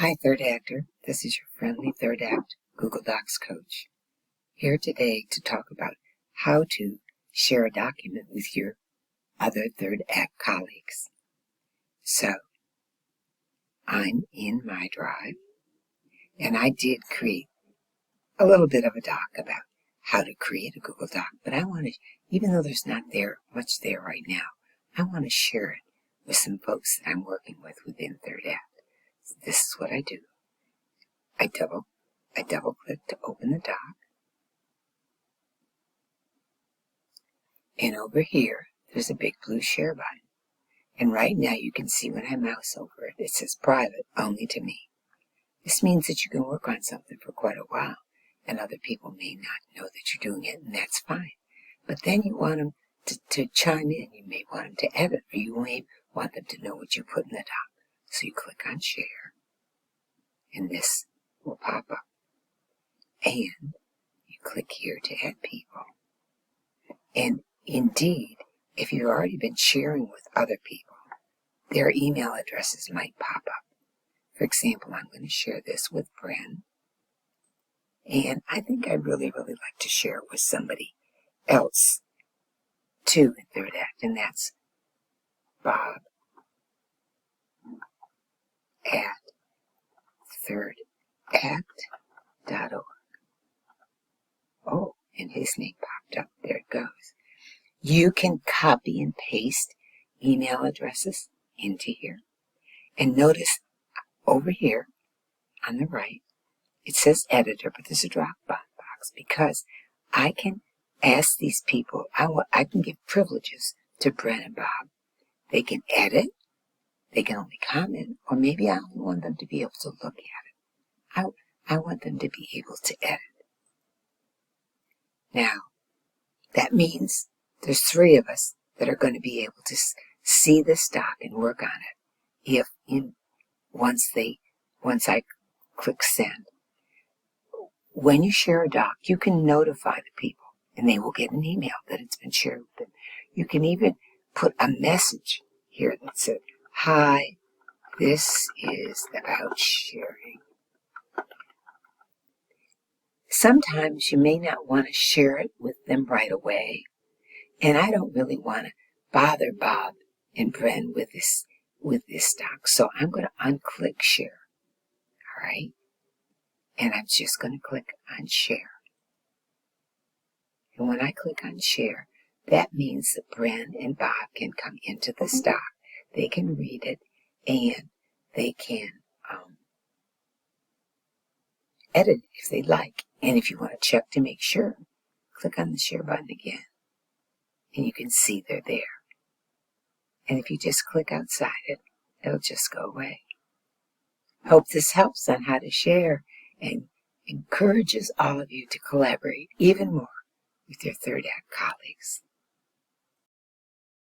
Hi, Third Actor. This is your friendly Third Act Google Docs coach. Here today to talk about how to share a document with your other Third Act colleagues. So, I'm in my drive, and I did create a little bit of a doc about how to create a Google Doc, but I want to, even though there's not much there right now, I want to share it with some folks that I'm working with within Third Act. So this is what I do. I double click to open the doc. And over here, there's a big blue share button. And right now you can see when I mouse over it, it says private, only to me. This means that you can work on something for quite a while, and other people may not know that you're doing it, and that's fine. But then you want them to chime in. You may want them to edit, or you may want them to know what you put in the doc. So you click on share, and this will pop up. And you click here to add people. And indeed, if you've already been sharing with other people, their email addresses might pop up. For example, I'm going to share this with Bren. And I think I'd really like to share it with somebody else, too, in Third Act. And that's Bob at thirdact.org. Oh, and his name popped up. There it goes. You can copy and paste email addresses into here. And notice over here on the right, it says editor, but there's a drop box because I can ask these people, I can give privileges to Bren and Bob. They can edit, they can only comment, or maybe I only want them to be able to look at it. I want them to be able to edit. Now, that means there's 3 of us that are going to be able to see this doc and work on it once I click send. When you share a doc, you can notify the people, and they will get an email that it's been shared with them. You can even put a message here that says, "Hi, this is about sharing." Sometimes you may not want to share it with them right away, and I don't really want to bother Bob and Bren with this doc, so I'm going to unclick share. All right? And I'm just going to click on share. And when I click on share, that means that Bren and Bob can come into this doc. They can read it, and they can edit it if they like. And if you want to check to make sure, click on the share button again, and you can see they're there. And if you just click outside it, it'll just go away. Hope this helps on how to share and encourages all of you to collaborate even more with your Third Act colleagues.